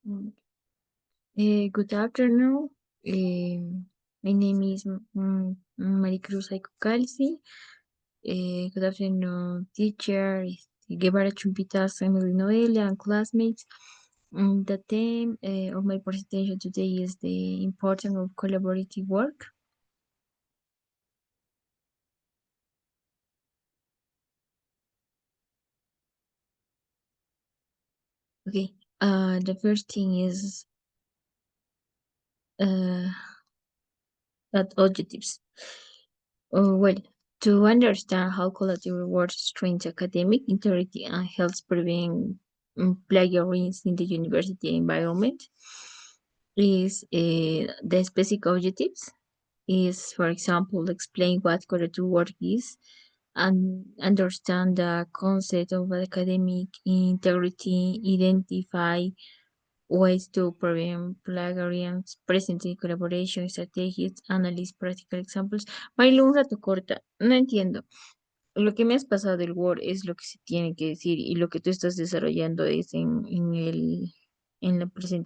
Mm. Good afternoon. My name is Maricruz Calci. Good afternoon, teacher, Guevara Chumpitas, Emily Noelia, and classmates. The theme of my presentation today is the importance of collaborative work. Okay. The first thing is uh, that objectives. Well, to understand how collaborative work strengthens academic integrity and helps prevent plagiarism in the university environment, is the specific objectives is, for example, explain what collaborative work is and understand the concept of academic integrity, identify ways to prevent plagiarism, present collaboration strategies, analyze practical examples. Bailo un rato corta, no entiendo. Lo que me has pasado del Word es lo que se tiene que decir y lo que tú estás desarrollando es en la presentación.